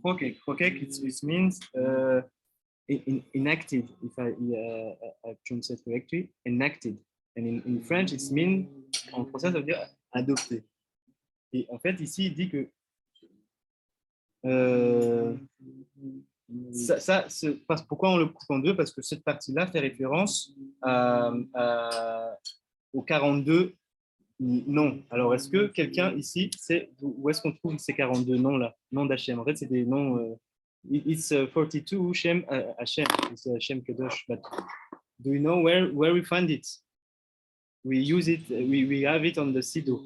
chokek. Chokek, it means enacted, if I translate correctly, enacted. And in French, it means, en français, ça veut dire adopté. Et en fait, ici, il dit que Pourquoi on le coupe en deux? Parce que cette partie-là fait référence aux 42 noms. Alors, est-ce que quelqu'un ici sait où est-ce qu'on trouve ces 42 noms-là? Noms d'Hachem. En fait, c'est des noms. It's 42 Shem Hashem. It's Hashem Kedosh. But do you know where we find it? We use it. We have it on the Siddur.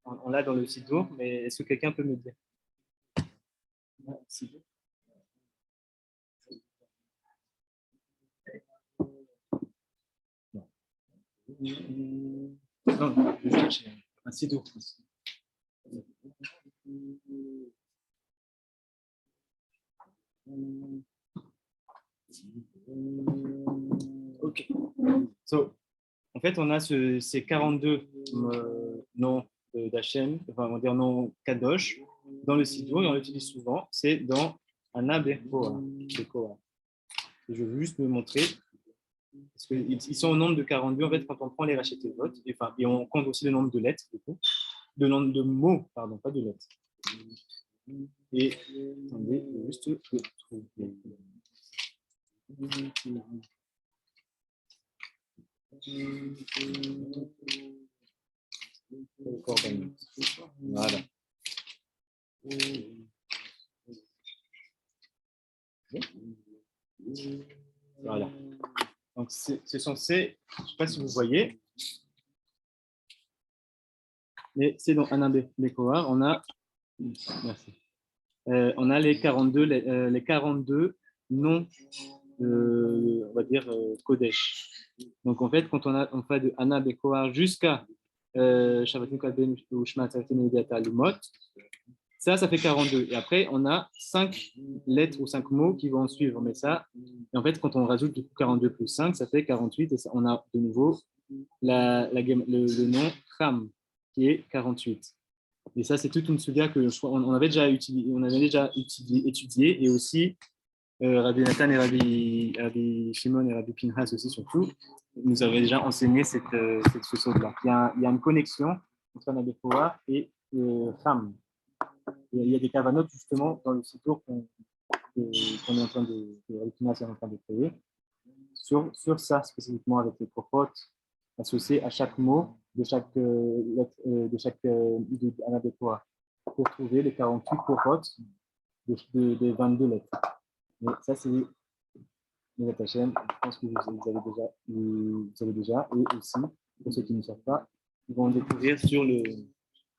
On l'a dans le Siddur, mais est-ce que quelqu'un peut me dire? Siddur. Non, je cherche un Siddur. Ok. So, en fait, on a ces 42 noms d'Hachem, enfin, on va dire noms Kadosh, dans le Siddur, et on l'utilise souvent, c'est dans Anna Korah. Je veux juste me montrer, parce qu'ils sont au nombre de 42, en fait, quand on prend les rachetés votes, et on compte aussi le nombre de lettres, du coup, le nombre de mots, pardon, pas de lettres. Et, attendez, je vais juste le trouver. Voilà. Voilà. Donc, c'est censé, je ne sais pas si vous voyez, mais c'est dans Anna Korah, on a, merci. On a les 42 noms, on va dire, Kodesh. Donc, en fait, quand on fait de Anna Korah jusqu'à Shabbatim Kadben ou Shema Tzartim Mediata Lumot, ça fait 42. Et après, on a 5 lettres ou 5 mots qui vont en suivre. Mais ça, et en fait, quand on rajoute du coup 42 plus 5, ça fait 48. Et ça, on a de nouveau le nom Cham, qui est 48. Et ça, c'est toute une suga que on avait déjà étudié. Et aussi, Rabbi Nathan et Rabbi Shimon et Rabbi Pinhas aussi, surtout, nous avaient déjà enseigné ce saut-là. Il y a une connexion entre Anna Korah et Cham. Il y a des cavanotes justement dans le site qu'on est en train de créer sur ça spécifiquement avec les prophètes associés à chaque mot de chaque lettre de Anabécoa pour trouver les 48 prophètes des 22 lettres. Mais ça, c'est les lettres Hachem. Je pense que vous avez déjà. Et aussi, pour ceux qui ne savent pas, ils vont découvrir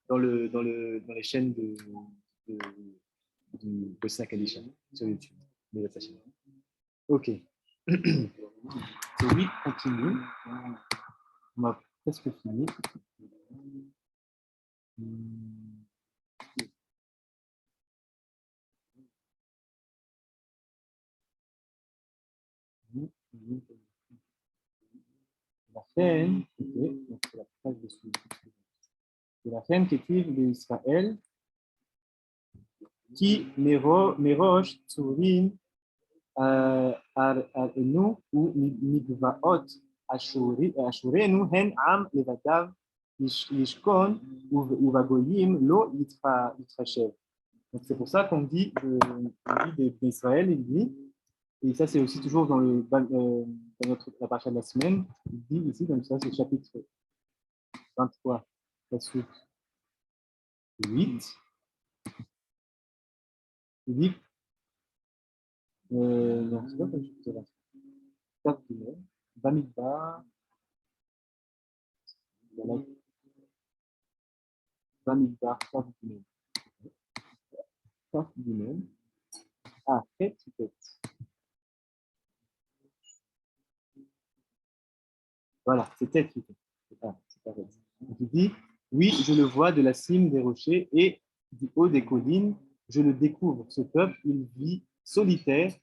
dans les chaînes de Sakalisha sur YouTube. Ok. Oui, continue. On a presque fini. La chaîne, donc c'est la phrase de suite. C'est la chaîne qui écrit d'Israël qui Merosh Tsurim Arenu ou Migvaot Ashurenu Hen Am Levadav Yishkon Uvagoyim Lo Yitrashev. Donc c'est pour ça qu'on dit d'Israël, il dit, et ça c'est aussi toujours dans la paracha de la semaine, il dit ici, comme ça c'est le chapitre 23, la suite 8, il dit, non, c'est pas comme je là, 4 guillemets, Bamidbar, Bamidbar, 4 guillemets. 4 guillemets. Ah, tête. Voilà, c'est tête. C'est pas tête. Donc, il dit, oui, je le vois de la cime des rochers et du haut des collines, je le découvre. Ce peuple, il vit solitaire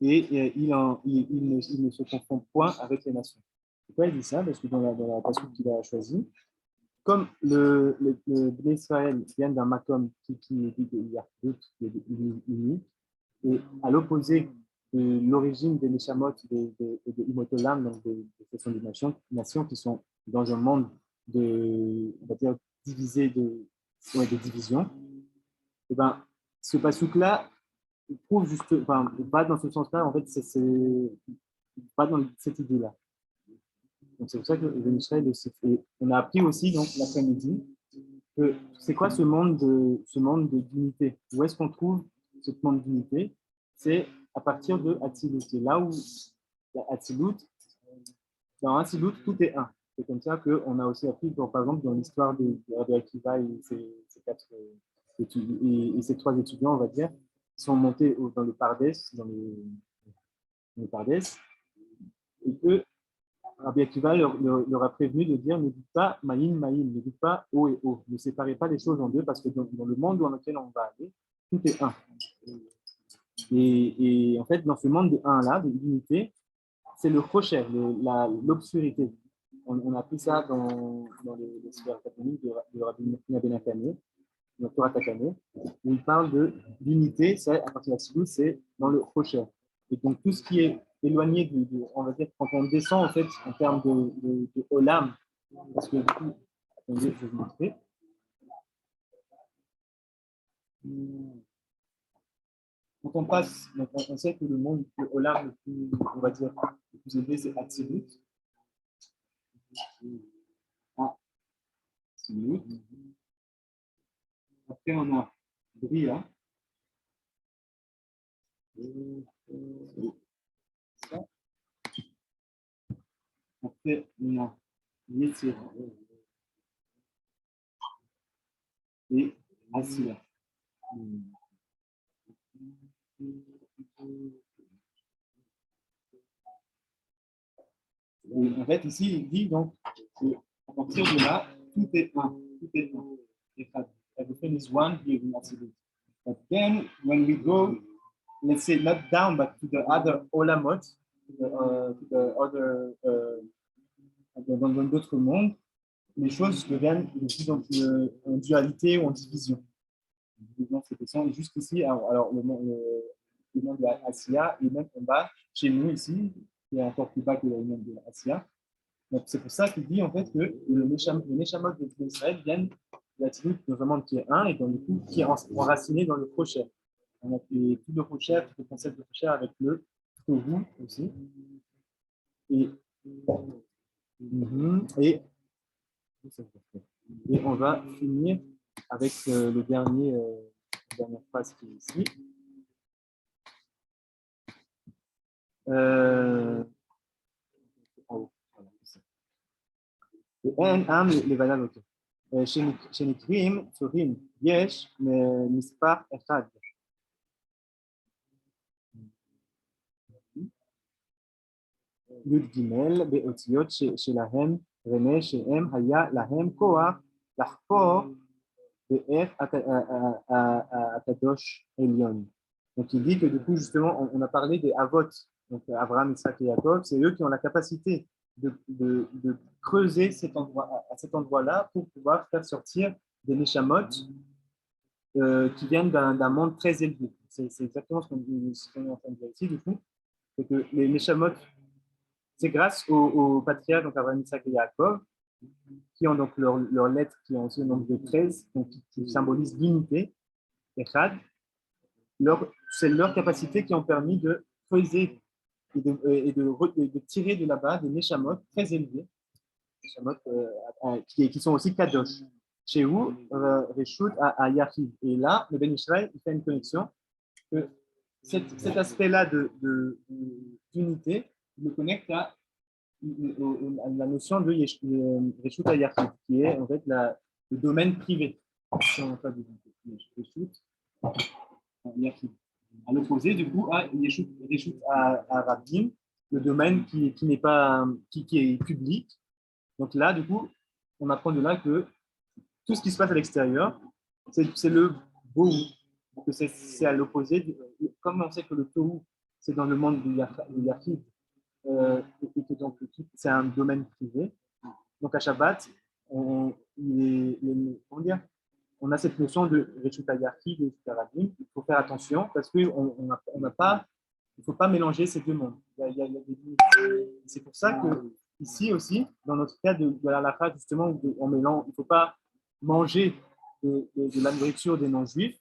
et il ne se confond point avec les nations. Pourquoi il dit ça? Parce que dans la passage qu'il a choisie, comme le Bnei Israël vient d'un makom qui dit qu'il y a d'autres, qui est unique, et à l'opposé de l'origine des Neshamot et de Imotolam, donc ce sont des nations qui sont dans un monde on va dire, divisé de divisions, et ben, ce passouk-là prouve juste, enfin, va dans ce sens-là, en fait, pas dans cette idée-là. Donc c'est pour ça que le Yishai le cite. Et on a appris aussi, donc, l'après-midi, que c'est quoi ce monde d'unité? Où est-ce qu'on trouve ce monde d'unité? C'est à partir de Hatzilut. C'est là où Hatzilut, dans Hatzilut, tout est un. C'est comme ça qu'on a aussi appris, par exemple, dans l'histoire de Rabbi Akiva et ses trois étudiants, on va dire, qui sont montés dans le Pardes, et que Rabbi Akiva leur a prévenu de dire ne dites pas maïm, maïm, ne dites pas eau et eau. Ne séparez pas les choses en deux parce que dans le monde dans lequel on va aller, tout est un. Et en fait, dans ce monde de un là, de l'unité, c'est le rocher, l'obscurité. On a pris ça dans les sphères catholiques de Rabbi Benakane, dans Torah Takane, où il parle de l'unité, c'est à partir de la Silout, c'est dans le rocher. Et donc tout ce qui est éloigné on va dire, quand on descend en fait en termes de olam, parce que du coup, attendez, je vais vous montrer. Quand on passe, donc on sait que le monde, le olam le plus, on va dire, le plus élevé, c'est Hatzilut. Après, on a Bria. Après, on a Yetzira et Asiya. Et en fait, ici, il dit donc qu'à partir de là, tout est un. Tout est un. Everything is one here in Absolute. But then, when we go, let's say, not down, but to the other olamot, to the other, dans d'autres mondes, les choses deviennent de plus en plus en dualité ou en division. Et jusqu'ici, alors le monde de l'Asia est même en bas, chez nous ici, qui est encore plus bas que le monde de l'Asia. Donc c'est pour ça qu'il dit en fait que le Neshamot d'Israël viennent de l'Atzilut dans un monde qui est un et donc du coup qui est enraciné dans le crochet. On a fait tout le crochet, tout le concept de crochet avec le Tohu aussi. Et on va finir avec la dernière phrase qui est ici. ואין עם לבדל אותו. שנקראים צורים יש מספר אחד. י' ג' באותיות שלהם רמז שהם היה להם כוח לחפור באר הקדוש עליון. Donc il dit que du coup justement on a parlé des Avot, donc Abraham, Isaac et Jacob, c'est eux qui ont la capacité de creuser à cet endroit-là pour pouvoir faire sortir des Neshamot qui viennent d'un monde très élevé. C'est exactement ce qu'on est en train de dire ici, du coup. C'est que les Neshamot, c'est grâce aux patriarches, donc Abraham, Isaac et Jacob, qui ont donc leur lettre, qui ont aussi le nombre de 13, donc qui symbolisent l'unité, Echad. C'est leur capacité qui ont permis de creuser et de tirer de là-bas des Neshamot très élevés, qui sont aussi Kadosh. Chez où Reshut à Yahid. Et là, le Ben Israël, il fait une connexion que cet aspect-là d'unité, il le connecte à la notion de Reshut à Yahid, qui est en fait le domaine privé. Reshut à Yahid. À l'opposé, du coup, à Reshut à Rabbim, le domaine qui est public. Donc là, du coup, on apprend de là que tout ce qui se passe à l'extérieur, c'est le Bohu. C'est à l'opposé. Comme on sait que le Tohu, c'est dans le monde du Yahid, et que donc c'est un domaine privé. Donc à Shabbat, on a cette notion de Reshut Yahid et de Rabbim. Il faut faire attention parce qu'il ne faut pas mélanger ces deux mondes. Il y a des limites. C'est pour ça que ici aussi, dans notre cas de la halakha, justement, il ne faut pas manger de la nourriture des non-juifs,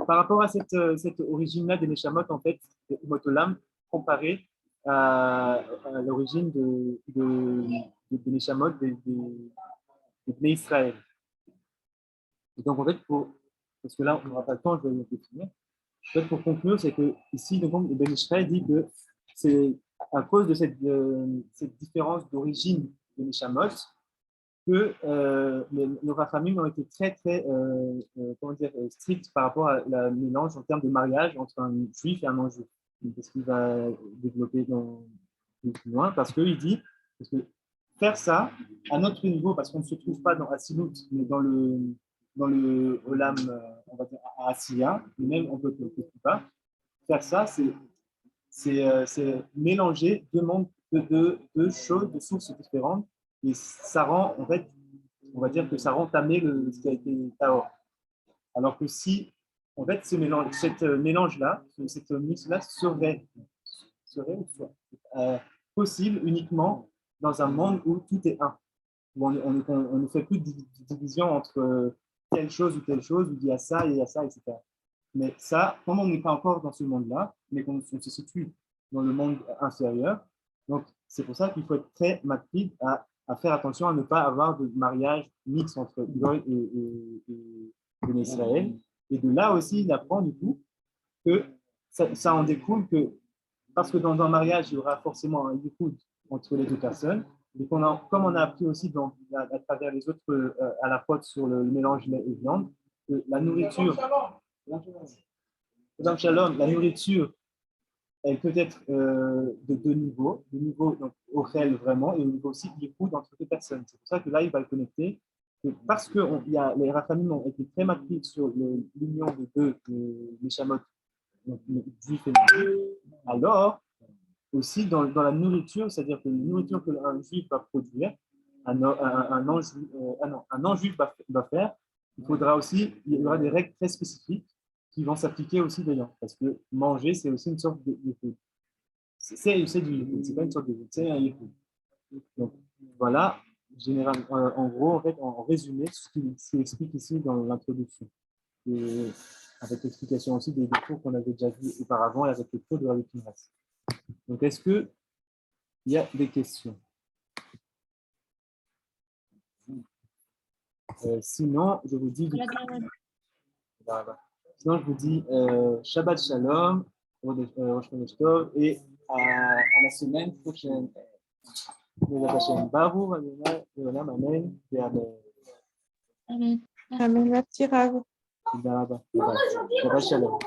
par rapport à cette origine-là des Neshamot, en fait, de Motolam, comparée à l'origine des Neshamot des Bnei Israël. Et donc, en fait, parce que là, on n'aura pas le temps, je vais le définir. En fait, pour conclure, c'est que ici, donc, le Ben Israël dit que c'est à cause de cette différence d'origine de Neshamot que nos rachamim ont été très, très stricts par rapport à la mélange en termes de mariage entre un juif et un non-juif. C'est ce qu'il va développer plus loin, parce qu'il dit que faire ça à notre niveau, parce qu'on ne se trouve pas dans Asilut, mais dans le Olam, on va dire à Asiya, même on peut pas, faire ça, c'est mélanger deux mondes, deux choses, deux sources différentes, et ça rend, en fait, on va dire que ça rend tamé ce qui a été taor. Alors que si, en fait, ce mélange-là, cette mix-là serait possible uniquement dans un monde où tout est un, où on ne fait plus de division entre telle chose, ou il y a ça et il y a ça, etc. Mais ça, comme on n'est pas encore dans ce monde-là, mais qu'on se situe dans le monde inférieur, donc c'est pour ça qu'il faut être très macide à faire attention à ne pas avoir de mariage mixte entre Goy et Israël. Et de là aussi, il apprend du coup que ça en découle que, parce que dans un mariage, il y aura forcément un yichud entre les deux personnes, et comme on a appris aussi à travers les autres à la fois sur le mélange lait et viande, que la nourriture, la nourriture, elle peut être de deux niveaux, le niveau donc, au réel vraiment, et au niveau aussi de l'écoute entre deux personnes. C'est pour ça que là, il va le connecter. Parce que les rachamim ont été très matriques sur l'union de deux neshamot, juifs et non-juifs, alors aussi dans la nourriture, c'est-à-dire que la nourriture qu'un juif va produire, un non-juif va faire, il y aura des règles très spécifiques qui vont s'appliquer aussi dedans. Parce que manger, c'est aussi une sorte de yichud. C'est du yichud, c'est pas une sorte de yichud, c'est un yichud. Donc voilà, généralement, en gros, en fait, en résumé, ce qui explique ici dans l'introduction. Et avec l'explication aussi des cours qu'on avait déjà vus auparavant et avec les cours de la Wikinas. Donc, est-ce qu'il y a des questions? Sinon, je vous dis... Sinon, je vous dis Shabbat Shalom, Rosh Chodesh Tov, et à la semaine prochaine. Baruch Adonai Leolam, Amen et Amen. Amen. Amen. Merci, Rav. Shabbat Shalom.